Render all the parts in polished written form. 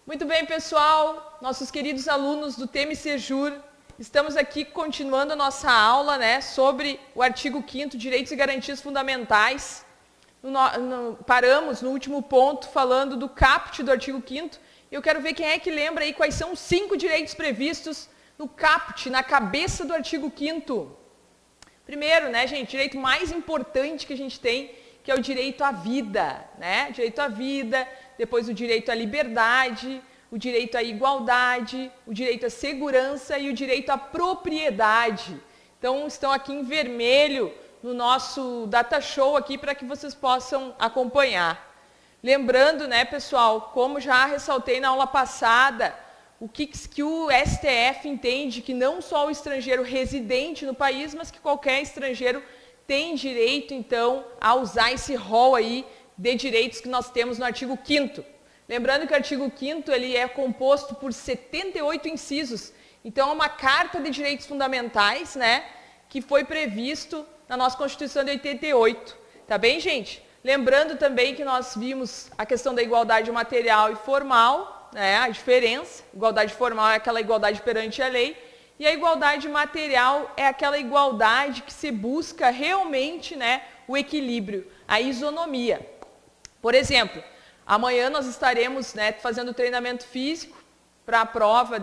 Muito bem, pessoal, nossos queridos alunos do TEME Sejur, estamos aqui continuando a nossa aula, sobre o artigo 5º, Direitos e Garantias Fundamentais. Paramos no último ponto falando do caput do artigo 5º, e eu quero ver quem é que lembra aí quais são os 5 direitos previstos no caput, na cabeça do artigo 5º. Primeiro, gente, o direito mais importante que a gente tem, que é o direito à vida, Direito à vida, depois o direito à liberdade, o direito à igualdade, o direito à segurança e o direito à propriedade. Então, estão aqui em vermelho no nosso data show aqui para que vocês possam acompanhar. Lembrando, pessoal, como já ressaltei na aula passada, o que o STF entende que não só o estrangeiro residente no país, mas que qualquer estrangeiro tem direito, então, a usar esse rol aí de direitos que nós temos no artigo 5º. Lembrando que o artigo 5º ele é composto por 78 incisos, então é uma carta de direitos fundamentais, que foi previsto na nossa Constituição de 88. Tá bem, gente? Lembrando também que nós vimos a questão da igualdade material e formal, a diferença. Igualdade formal é aquela igualdade perante a lei, e a igualdade material é aquela igualdade que se busca realmente, o equilíbrio, a isonomia. Por exemplo, amanhã nós estaremos fazendo treinamento físico para a prova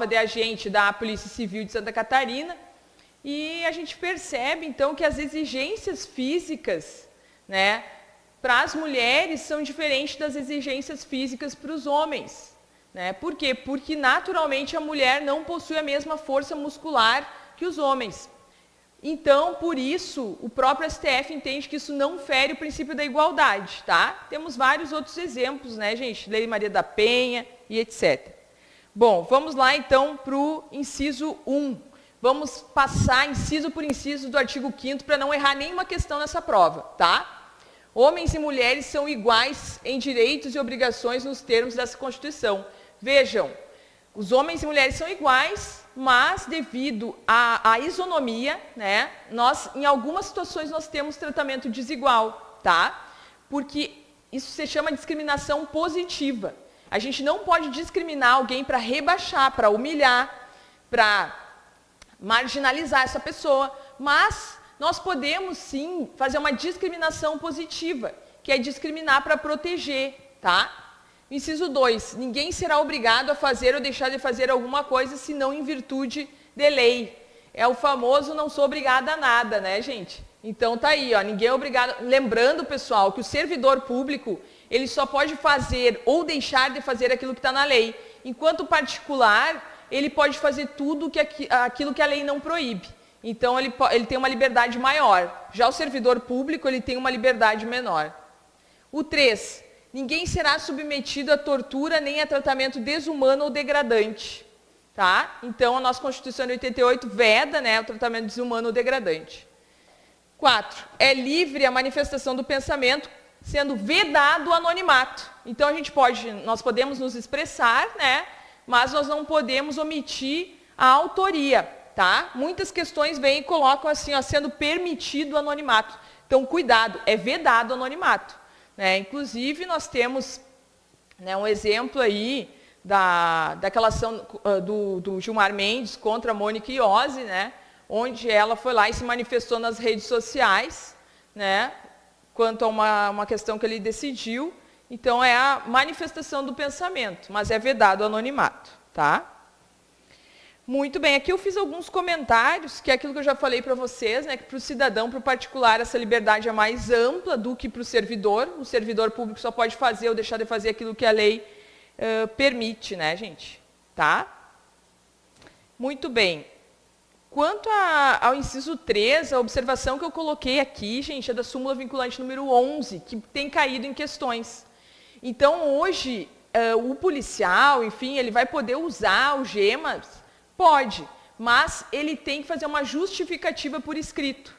de agente da Polícia Civil de Santa Catarina, e a gente percebe então que as exigências físicas para as mulheres são diferentes das exigências físicas para os homens. Por quê? Porque naturalmente a mulher não possui a mesma força muscular que os homens. Então, por isso, o próprio STF entende que isso não fere o princípio da igualdade, tá? Temos vários outros exemplos, gente? Lei Maria da Penha e etc. Bom, vamos lá então para o inciso 1. Vamos passar inciso por inciso do artigo 5º para não errar nenhuma questão nessa prova, tá? Homens e mulheres são iguais em direitos e obrigações nos termos dessa Constituição. Vejam, os homens e mulheres são iguais, mas devido à isonomia, nós, em algumas situações nós temos tratamento desigual, tá? Porque isso se chama discriminação positiva. A gente não pode discriminar alguém para rebaixar, para humilhar, para marginalizar essa pessoa, mas nós podemos sim fazer uma discriminação positiva, que é discriminar para proteger, tá? Inciso 2, ninguém será obrigado a fazer ou deixar de fazer alguma coisa senão em virtude de lei. É o famoso não sou obrigada a nada, gente? Então tá aí, ninguém é obrigado. Lembrando, pessoal, que o servidor público, ele só pode fazer ou deixar de fazer aquilo que está na lei. Enquanto particular, ele pode fazer tudo aquilo que a lei não proíbe. Então ele tem uma liberdade maior. Já o servidor público, ele tem uma liberdade menor. O 3, ninguém será submetido a tortura nem a tratamento desumano ou degradante. Tá? Então, a nossa Constituição de 88 veda o tratamento desumano ou degradante. 4. É livre a manifestação do pensamento, sendo vedado o anonimato. Então, nós podemos nos expressar, mas nós não podemos omitir a autoria. Tá? Muitas questões vêm e colocam assim, sendo permitido o anonimato. Então, cuidado, é vedado o anonimato. Inclusive, nós temos um exemplo aí daquela ação do Gilmar Mendes contra a Mônica Iose, onde ela foi lá e se manifestou nas redes sociais, quanto a uma questão que ele decidiu. Então, é a manifestação do pensamento, mas é vedado o anonimato. Tá? Muito bem, aqui eu fiz alguns comentários, que é aquilo que eu já falei para vocês, que para o cidadão, para o particular, essa liberdade é mais ampla do que para o servidor. O servidor público só pode fazer ou deixar de fazer aquilo que a lei permite, gente? Tá? Muito bem. Quanto ao inciso 3, a observação que eu coloquei aqui, gente, é da súmula vinculante número 11, que tem caído em questões. Então, hoje, o policial, enfim, ele vai poder usar algemas. Pode, mas ele tem que fazer uma justificativa por escrito,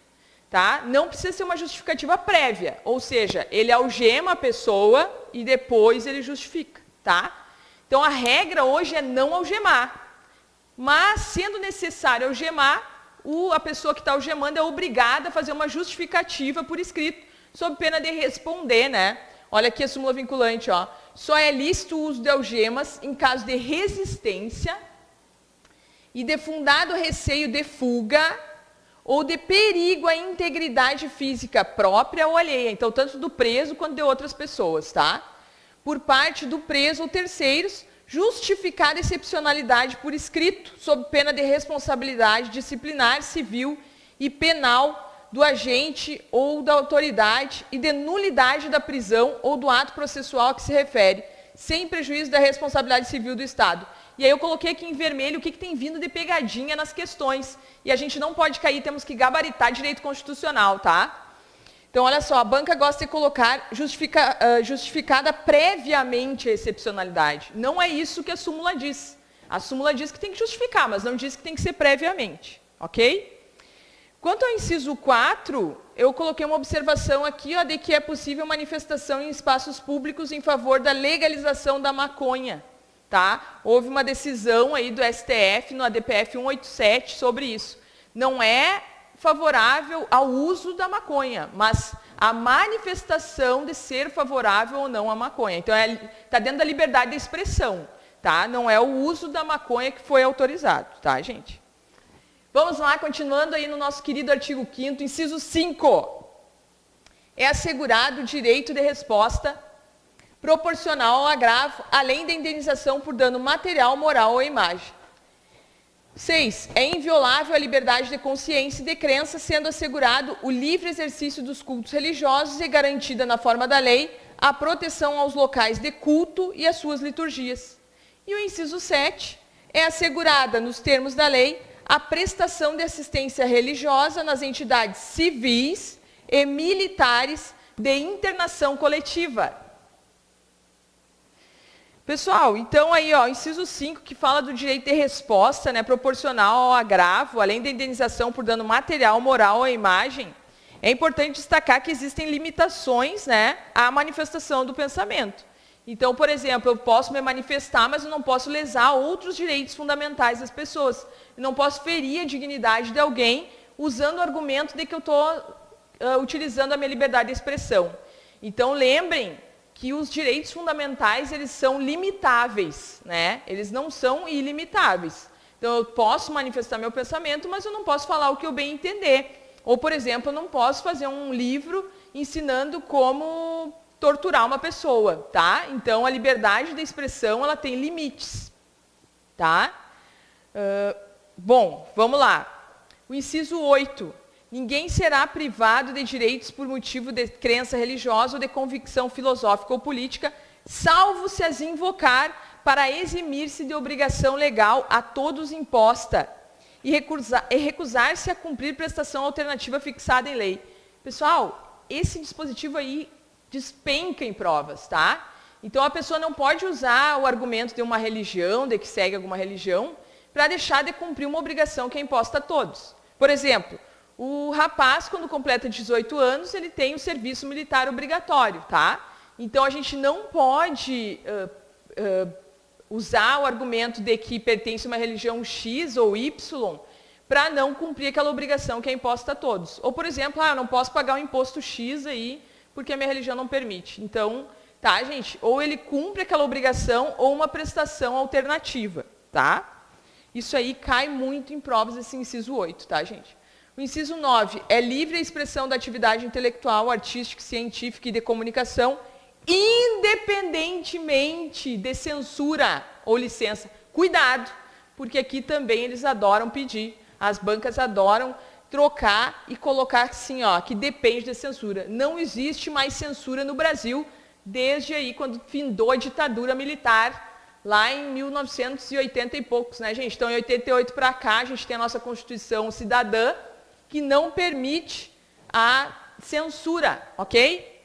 tá? Não precisa ser uma justificativa prévia, ou seja, ele algema a pessoa e depois ele justifica, tá? Então, a regra hoje é não algemar, mas sendo necessário algemar, a pessoa que está algemando é obrigada a fazer uma justificativa por escrito, sob pena de responder, Olha aqui a súmula vinculante, ó. Só é lícito o uso de algemas em caso de resistência e de fundado receio de fuga ou de perigo à integridade física própria ou alheia. Então, tanto do preso quanto de outras pessoas, tá? Por parte do preso ou terceiros, justificada excepcionalidade por escrito, sob pena de responsabilidade disciplinar, civil e penal do agente ou da autoridade e de nulidade da prisão ou do ato processual a que se refere, sem prejuízo da responsabilidade civil do Estado. E aí eu coloquei aqui em vermelho o que tem vindo de pegadinha nas questões. E a gente não pode cair, temos que gabaritar direito constitucional, tá? Então, olha só, a banca gosta de colocar justificada previamente a excepcionalidade. Não é isso que a súmula diz. A súmula diz que tem que justificar, mas não diz que tem que ser previamente, ok? Quanto ao inciso 4, eu coloquei uma observação aqui, ó, de que é possível manifestação em espaços públicos em favor da legalização da maconha, tá? Houve uma decisão aí do STF no ADPF 187 sobre isso. Não é favorável ao uso da maconha, mas a manifestação de ser favorável ou não à maconha. Então, está dentro da liberdade de expressão, tá? Não é o uso da maconha que foi autorizado, tá, gente? Vamos lá, continuando aí no nosso querido artigo 5º, inciso 5. É assegurado o direito de resposta proporcional ao agravo, além da indenização por dano material, moral ou imagem. 6. É inviolável a liberdade de consciência e de crença, sendo assegurado o livre exercício dos cultos religiosos e garantida na forma da lei a proteção aos locais de culto e às suas liturgias. E o inciso 7. É assegurada, nos termos da lei, a prestação de assistência religiosa nas entidades civis e militares de internação coletiva. Pessoal, então aí, ó, inciso 5, que fala do direito de resposta, né, proporcional ao agravo, além da indenização por dano material, moral ou à imagem, é importante destacar que existem limitações, né, à manifestação do pensamento. Então, por exemplo, eu posso me manifestar, mas eu não posso lesar outros direitos fundamentais das pessoas. Eu não posso ferir a dignidade de alguém usando o argumento de que eu estou utilizando a minha liberdade de expressão. Então, lembrem que os direitos fundamentais, eles são limitáveis, né? Eles não são ilimitáveis. Então, eu posso manifestar meu pensamento, mas eu não posso falar o que eu bem entender. Ou, por exemplo, eu não posso fazer um livro ensinando como torturar uma pessoa, tá? Então, a liberdade de expressão, ela tem limites, tá? Bom, vamos lá. O inciso 8. Ninguém será privado de direitos por motivo de crença religiosa ou de convicção filosófica ou política, salvo se as invocar para eximir-se de obrigação legal a todos imposta e recusar-se a cumprir prestação alternativa fixada em lei. Pessoal, esse dispositivo aí despenca em provas, tá? Então, a pessoa não pode usar o argumento de uma religião, de que segue alguma religião, para deixar de cumprir uma obrigação que é imposta a todos. Por exemplo, o rapaz, quando completa 18 anos, ele tem o serviço militar obrigatório, tá? Então, a gente não pode usar o argumento de que pertence a uma religião X ou Y para não cumprir aquela obrigação que é imposta a todos. Ou, por exemplo, eu não posso pagar o imposto X aí, porque a minha religião não permite. Então, tá, gente? Ou ele cumpre aquela obrigação ou uma prestação alternativa, tá? Isso aí cai muito em provas, esse inciso 8, tá, gente? O inciso 9 é livre a expressão da atividade intelectual, artística, científica e de comunicação, independentemente de censura ou licença. Cuidado, porque aqui também eles adoram pedir, as bancas adoram trocar e colocar assim, ó, que depende de censura. Não existe mais censura no Brasil desde aí quando findou a ditadura militar, lá em 1980 e poucos, né, gente? Então, em 88 para cá, a gente tem a nossa Constituição cidadã, que não permite a censura, ok?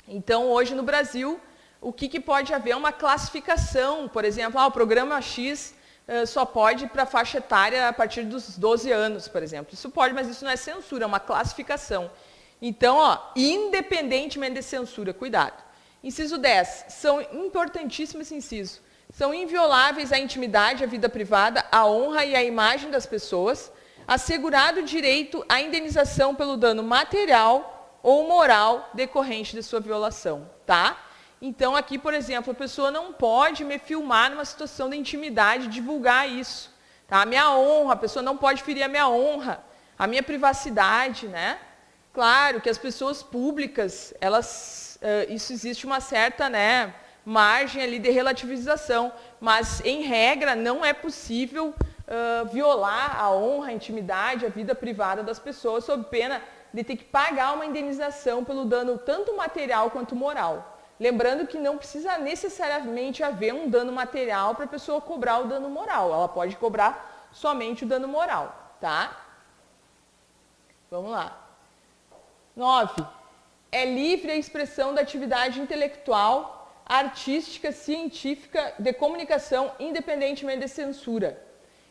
Então, hoje no Brasil, o que pode haver é uma classificação, por exemplo, o programa X só pode ir para a faixa etária a partir dos 12 anos, por exemplo. Isso pode, mas isso não é censura, é uma classificação. Então, ó, independentemente de censura, cuidado. Inciso 10, são importantíssimos esse inciso. São invioláveis a intimidade, a vida privada, a honra e a imagem das pessoas, assegurado o direito à indenização pelo dano material ou moral decorrente de sua violação, tá? Então aqui, por exemplo, a pessoa não pode me filmar numa situação de intimidade e divulgar isso, tá? A minha honra, a pessoa não pode ferir a minha honra, a minha privacidade, né? Claro que as pessoas públicas, elas, isso existe uma certa, né, margem ali de relativização, mas em regra não é possível violar a honra, a intimidade, a vida privada das pessoas sob pena de ter que pagar uma indenização pelo dano tanto material quanto moral. Lembrando que não precisa necessariamente haver um dano material para a pessoa cobrar o dano moral, ela pode cobrar somente o dano moral, tá? Vamos lá. 9. É livre a expressão da atividade intelectual, artística, científica, de comunicação, independentemente de censura.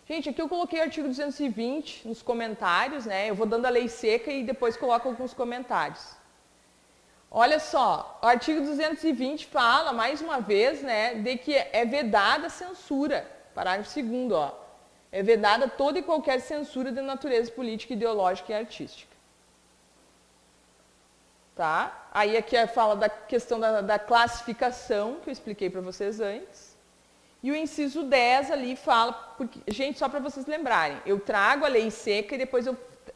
Gente, aqui eu coloquei o artigo 220 nos comentários, né? Eu vou dando a lei seca e depois coloco alguns comentários. Olha só, o artigo 220 fala, mais uma vez, né, de que é vedada a censura. Parágrafo 2º, ó. É vedada toda e qualquer censura de natureza política, ideológica e artística. Tá? Aí aqui fala da questão da classificação, que eu expliquei para vocês antes. E o inciso 10 ali fala, porque, gente, só para vocês lembrarem, eu trago a lei seca e depois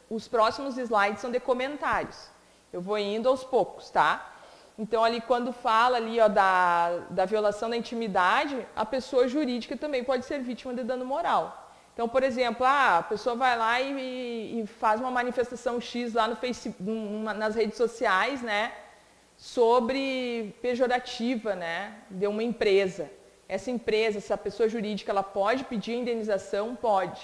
os próximos slides são de comentários. Eu vou indo aos poucos, tá? Então, ali quando fala ali, ó, da violação da intimidade, a pessoa jurídica também pode ser vítima de dano moral. Então, por exemplo, a pessoa vai lá e faz uma manifestação X lá no Facebook, nas redes sociais, né, sobre pejorativa, né, de uma empresa. Essa empresa, se a pessoa jurídica, ela pode pedir a indenização? Pode.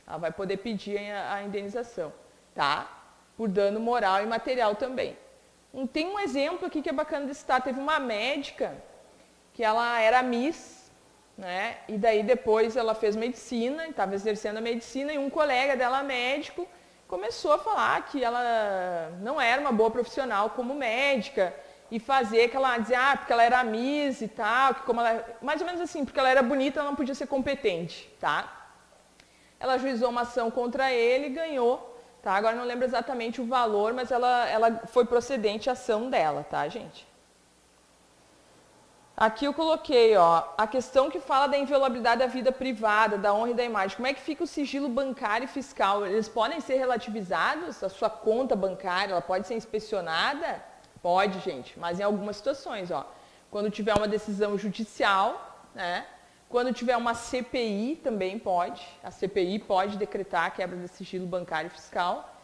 Ela vai poder pedir a indenização, tá? Por dano moral e material também. Tem um exemplo aqui que é bacana de citar. Teve uma médica que ela era Miss, né? E daí depois ela fez medicina, estava exercendo a medicina, e um colega dela, médico, começou a falar que ela não era uma boa profissional como médica, e fazer que ela dizia, porque ela era Miss e tal, que como ela, mais ou menos assim, porque ela era bonita, ela não podia ser competente, tá? Ela ajuizou uma ação contra ele e ganhou, tá? Agora não lembro exatamente o valor, mas ela foi procedente a ação dela, tá, gente? Aqui eu coloquei, ó, a questão que fala da inviolabilidade da vida privada, da honra e da imagem. Como é que fica o sigilo bancário e fiscal? Eles podem ser relativizados? A sua conta bancária, ela pode ser inspecionada? Pode, gente, mas em algumas situações, ó. Quando tiver uma decisão judicial, né? Quando tiver uma CPI, também pode. A CPI pode decretar a quebra de sigilo bancário e fiscal.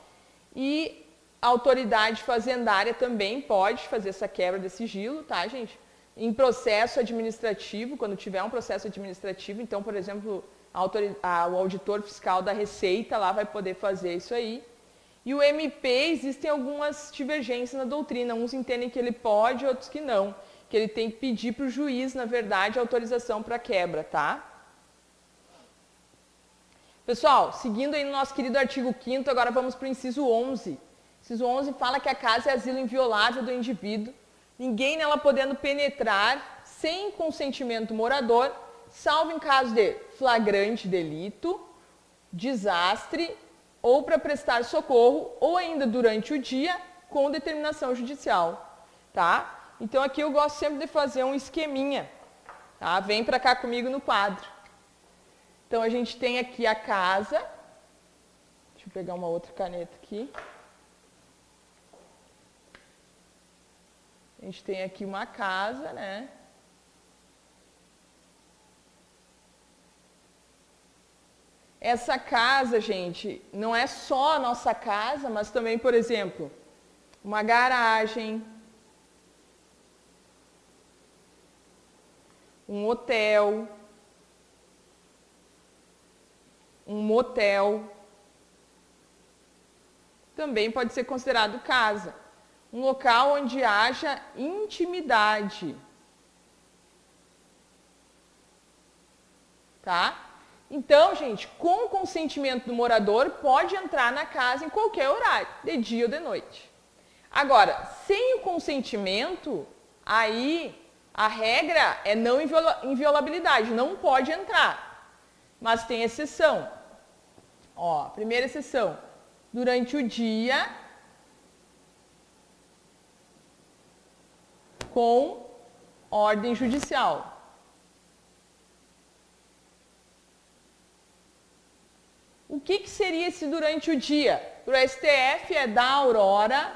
E a autoridade fazendária também pode fazer essa quebra de sigilo, tá, gente? Em processo administrativo, quando tiver um processo administrativo, então, por exemplo, o auditor fiscal da Receita lá vai poder fazer isso aí. E o MP, existem algumas divergências na doutrina. Uns entendem que ele pode, outros que não. Que ele tem que pedir para o juiz, na verdade, a autorização para quebra, tá? Pessoal, seguindo aí no nosso querido artigo 5º, agora vamos para o inciso 11. O inciso 11 fala que a casa é asilo inviolável do indivíduo, ninguém nela podendo penetrar sem consentimento do morador, salvo em caso de flagrante delito, desastre, ou para prestar socorro, ou ainda durante o dia, com determinação judicial, tá? Então aqui eu gosto sempre de fazer um esqueminha, tá? Vem para cá comigo no quadro. Então a gente tem aqui a casa, deixa eu pegar uma outra caneta aqui. A gente tem aqui uma casa, né? Essa casa, gente, não é só a nossa casa, mas também, por exemplo, uma garagem, um hotel, um motel, também pode ser considerado casa. Um local onde haja intimidade. Tá? Então, gente, com o consentimento do morador, pode entrar na casa em qualquer horário, de dia ou de noite. Agora, sem o consentimento, aí a regra é não inviolabilidade, não pode entrar. Mas tem exceção. Ó, primeira exceção, durante o dia com ordem judicial. O que seria esse durante o dia? Para o STF é da aurora,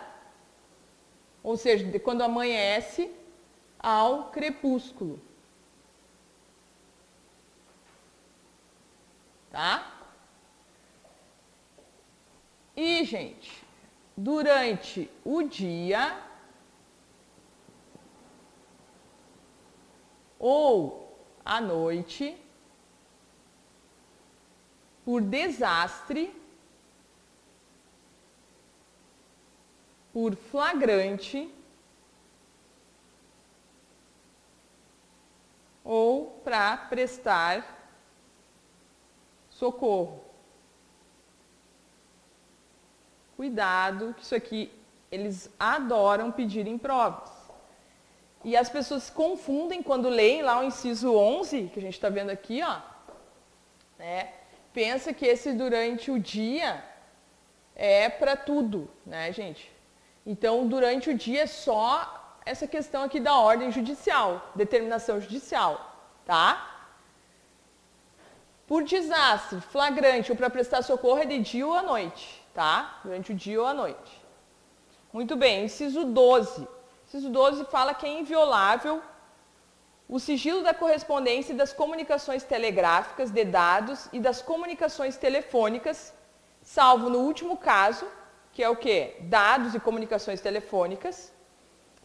ou seja, de quando amanhece, ao crepúsculo. Tá? E, gente, durante o dia ou à noite, por desastre, por flagrante ou para prestar socorro. Cuidado, que isso aqui eles adoram pedir em provas. E as pessoas se confundem quando leem lá o inciso 11, que a gente está vendo aqui, ó, né? Pensa que esse durante o dia é para tudo, né, gente? Então, durante o dia é só essa questão aqui da ordem judicial, determinação judicial, tá? Por desastre, flagrante ou para prestar socorro é de dia ou à noite, tá? Durante o dia ou à noite. Muito bem, inciso 12. Inciso 12 fala que é inviolável o sigilo da correspondência e das comunicações telegráficas, de dados e das comunicações telefônicas, salvo no último caso, que é o quê? Dados e comunicações telefônicas,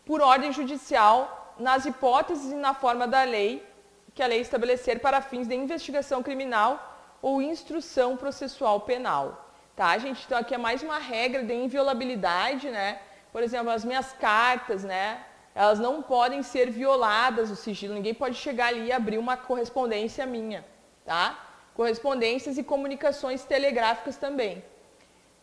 por ordem judicial, nas hipóteses e na forma da lei, que a lei estabelecer para fins de investigação criminal ou instrução processual penal. Tá, gente? Então aqui é mais uma regra de inviolabilidade, né? Por exemplo, as minhas cartas, né? Elas não podem ser violadas, o sigilo. Ninguém pode chegar ali e abrir uma correspondência minha, tá? Correspondências e comunicações telegráficas também.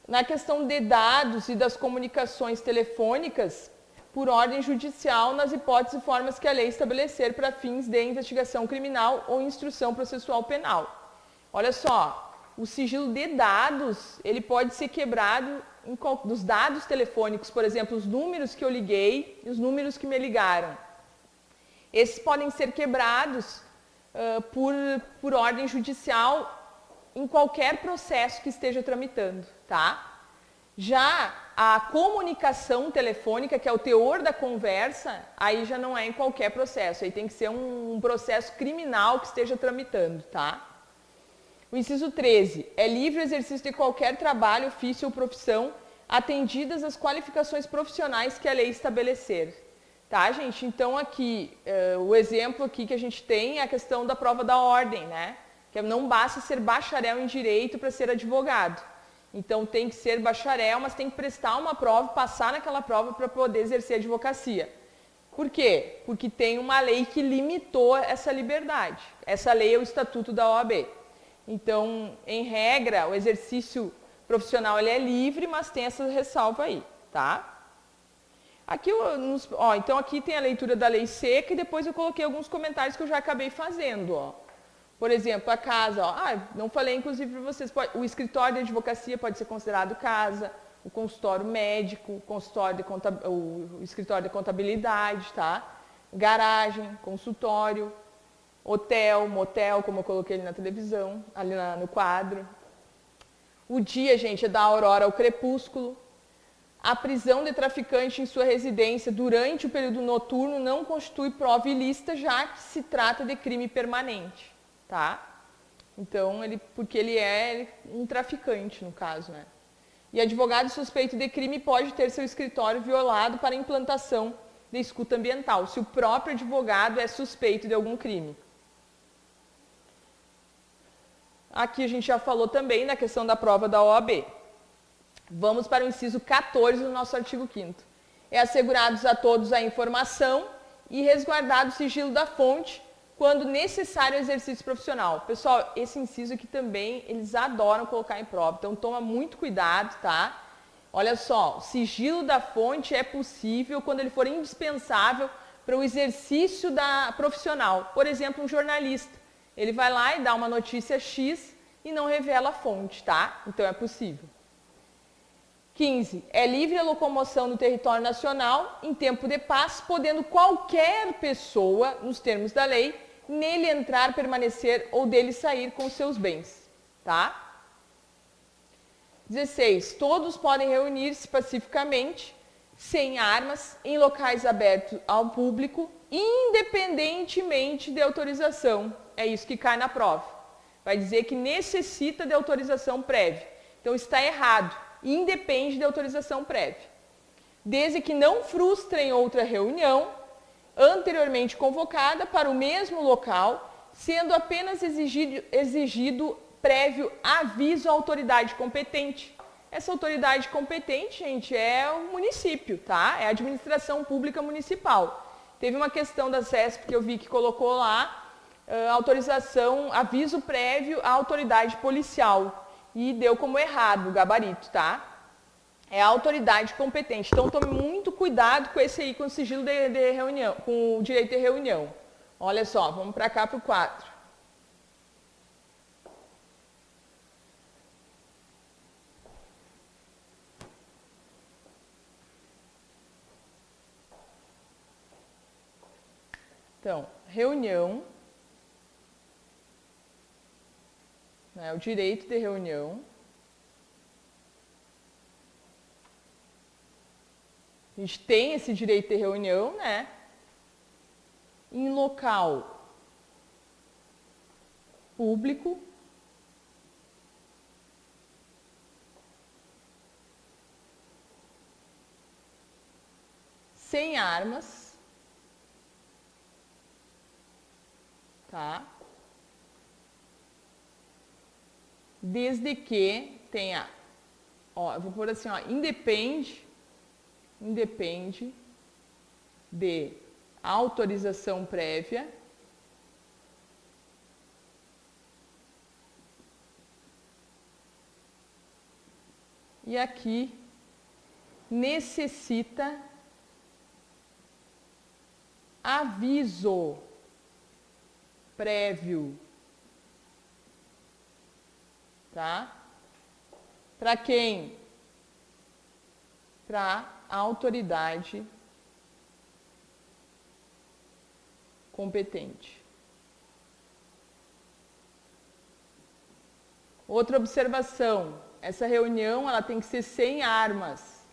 Na questão de dados e das comunicações telefônicas, por ordem judicial, nas hipóteses e formas que a lei estabelecer para fins de investigação criminal ou instrução processual penal. Olha só, o sigilo de dados, ele pode ser quebrado dos dados telefônicos, por exemplo, os números que eu liguei e os números que me ligaram. Esses podem ser quebrados por ordem judicial em qualquer processo que esteja tramitando, tá? Já a comunicação telefônica, que é o teor da conversa, aí já não é em qualquer processo, aí tem que ser um processo criminal que esteja tramitando, tá? O inciso 13, é livre o exercício de qualquer trabalho, ofício ou profissão, atendidas as qualificações profissionais que a lei estabelecer. Tá, gente? Então, aqui, o exemplo aqui que a gente tem é a questão da prova da ordem, né? Que não basta ser bacharel em direito para ser advogado. Então, tem que ser bacharel, mas tem que prestar uma prova, passar naquela prova para poder exercer a advocacia. Por quê? Porque tem uma lei que limitou essa liberdade. Essa lei é o Estatuto da OAB. Então, em regra, o exercício profissional ele é livre, mas tem essa ressalva aí, tá? Aqui, então aqui tem a leitura da lei seca e depois eu coloquei alguns comentários que eu já acabei fazendo, ó. Por exemplo, a casa, ó, não falei inclusive para vocês, o escritório de advocacia pode ser considerado casa, o consultório médico, o escritório de contabilidade, tá? Garagem, consultório, hotel, motel, como eu coloquei ali na televisão, ali no quadro. O dia, gente, é da aurora ao crepúsculo. A prisão de traficante em sua residência durante o período noturno não constitui prova ilícita, já que se trata de crime permanente, tá? Então, porque ele é um traficante, no caso, né? E advogado suspeito de crime pode ter seu escritório violado para implantação de escuta ambiental, se o próprio advogado é suspeito de algum crime. Aqui a gente já falou também na questão da prova da OAB. Vamos para o inciso 14 do nosso artigo 5º. É assegurados a todos a informação e resguardado o sigilo da fonte quando necessário o exercício profissional. Pessoal, esse inciso aqui também, eles adoram colocar em prova, então toma muito cuidado, tá? Olha só, o sigilo da fonte é possível quando ele for indispensável para o exercício profissional. Por exemplo, um jornalista. Ele vai lá e dá uma notícia X e não revela a fonte, tá? Então é possível. 15. É livre a locomoção no território nacional em tempo de paz, podendo qualquer pessoa, nos termos da lei, nele entrar, permanecer ou dele sair com seus bens. Tá? 16. Todos podem reunir-se pacificamente, sem armas, em locais abertos ao público, independentemente de autorização. É isso que cai na prova. Vai dizer que necessita de autorização prévia. Então está errado. Independe de autorização prévia. Desde que não frustrem outra reunião anteriormente convocada para o mesmo local, sendo apenas exigido prévio aviso à autoridade competente. Essa autoridade competente, gente, é o município, tá? É a administração pública municipal. Teve uma questão da CESP que eu vi que colocou lá, autorização, aviso prévio à autoridade policial. E deu como errado o gabarito, tá? É a autoridade competente. Então tome muito cuidado com esse aí, com o sigilo de reunião, com o direito de reunião. Olha só, vamos para cá para o 4. Então, reunião, né, o direito de reunião. A gente tem esse direito de reunião, né? Em local público, sem armas, tá? Desde que tenha, ó, eu vou pôr assim, ó, independe de autorização prévia e aqui necessita aviso prévio, tá? Para quem? Para a autoridade competente. Outra observação, essa reunião ela tem que ser sem armas.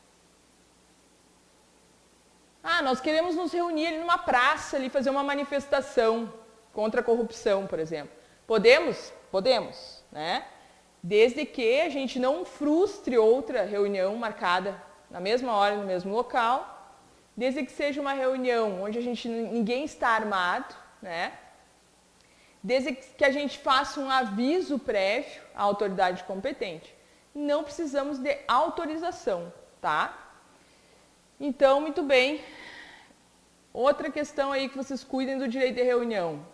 Ah, nós queremos nos reunir ali numa praça, ali, fazer uma manifestação contra a corrupção, por exemplo. Podemos? Podemos, né? Desde que a gente não frustre outra reunião marcada na mesma hora, no mesmo local, desde que seja uma reunião onde ninguém está armado, né? Desde que a gente faça um aviso prévio à autoridade competente. Não precisamos de autorização, tá? Então, muito bem. Outra questão aí que vocês cuidem do direito de reunião.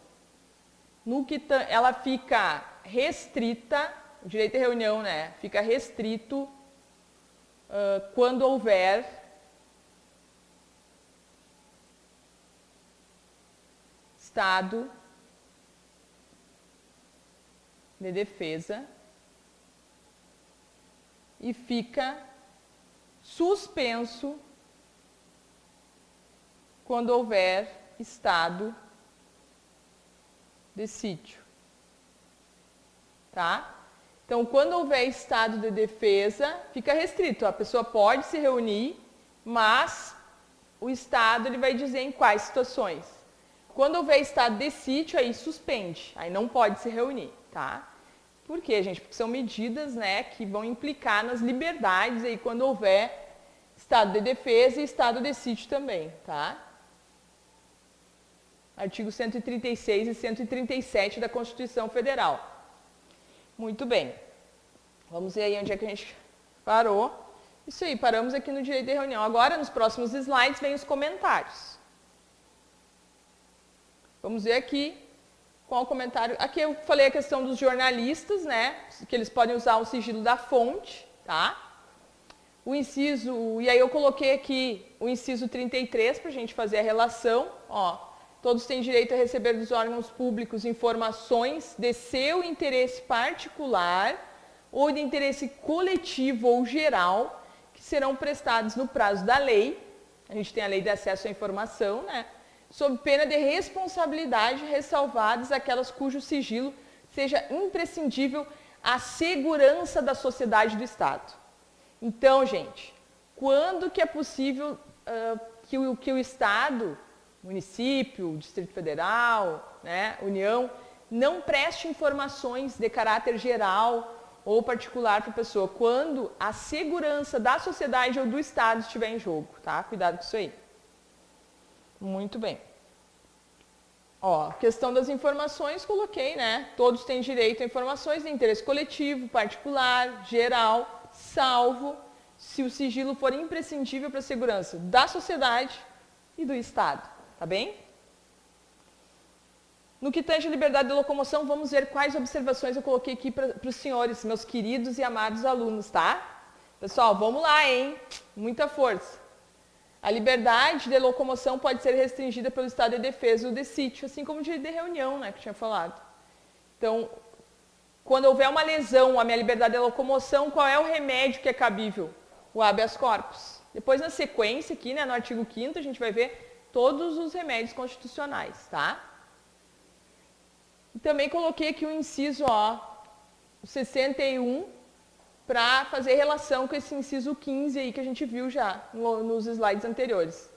No que ela fica restrita, o direito de reunião, né? Fica restrito quando houver estado de defesa e fica suspenso quando houver estado de sítio. Tá? Então, quando houver estado de defesa, fica restrito. A pessoa pode se reunir, mas o Estado ele vai dizer em quais situações. Quando houver estado de sítio, aí suspende. Aí não pode se reunir, tá? Por quê, gente? Porque são medidas, né, que vão implicar nas liberdades aí quando houver estado de defesa e estado de sítio também, tá? Artigo 136 e 137 da Constituição Federal. Muito bem. Vamos ver aí onde é que a gente parou. Isso aí, paramos aqui no direito de reunião. Agora, nos próximos slides, vem os comentários. Vamos ver aqui qual o comentário. Aqui eu falei a questão dos jornalistas, né? Que eles podem usar o sigilo da fonte, tá? O inciso, e aí eu coloquei aqui o inciso 33 para a gente fazer a relação, ó. Todos têm direito a receber dos órgãos públicos informações de seu interesse particular ou de interesse coletivo ou geral, que serão prestados no prazo da lei, a gente tem a lei de acesso à informação, né? Sob pena de responsabilidade, ressalvadas aquelas cujo sigilo seja imprescindível à segurança da sociedade do Estado. Então, gente, quando que é possível que o Estado, município, Distrito Federal, né, União, não preste informações de caráter geral ou particular para a pessoa? Quando a segurança da sociedade ou do Estado estiver em jogo, tá? Cuidado com isso aí. Muito bem. Ó, questão das informações, coloquei, né? Todos têm direito a informações de interesse coletivo, particular, geral, salvo se o sigilo for imprescindível para a segurança da sociedade e do Estado, tá bem? No que tange à liberdade de locomoção, vamos ver quais observações eu coloquei aqui para os senhores, meus queridos e amados alunos, tá? Pessoal, vamos lá, hein? Muita força. A liberdade de locomoção pode ser restringida pelo estado de defesa ou de sítio, assim como o direito de reunião, né, que eu tinha falado. Então, quando houver uma lesão à minha liberdade de locomoção, qual é o remédio que é cabível? O habeas corpus. Depois, na sequência aqui, né, no artigo 5º, a gente vai ver todos os remédios constitucionais, tá? E também coloquei aqui o inciso, ó, o 61, para fazer relação com esse inciso 15 aí que a gente viu já nos slides anteriores.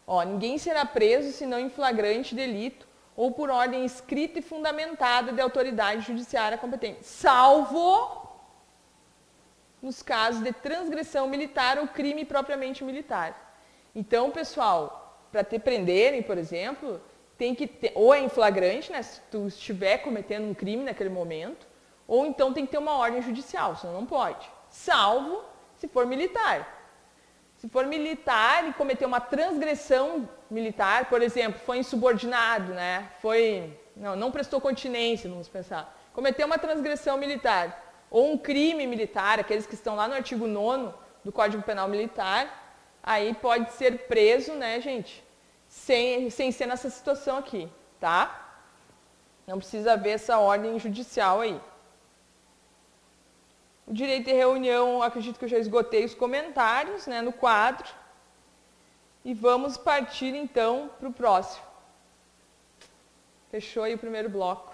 Ó, ninguém será preso senão em flagrante delito ou por ordem escrita e fundamentada de autoridade judiciária competente, salvo nos casos de transgressão militar ou crime propriamente militar. Então, pessoal, para te prenderem, por exemplo, tem que ter, ou é em flagrante, né, se tu estiver cometendo um crime naquele momento, ou então tem que ter uma ordem judicial, senão não pode. Salvo se for militar. Se for militar e cometer uma transgressão militar, por exemplo, foi insubordinado, né? Não prestou continência, vamos pensar. Cometeu uma transgressão militar ou um crime militar, aqueles que estão lá no artigo 9º do Código Penal Militar, aí pode ser preso, né, gente? Sem ser nessa situação aqui, tá? Não precisa haver essa ordem judicial aí. O direito de reunião, acredito que eu já esgotei os comentários, né, no quadro. E vamos partir, então, para o próximo. Fechou aí o primeiro bloco.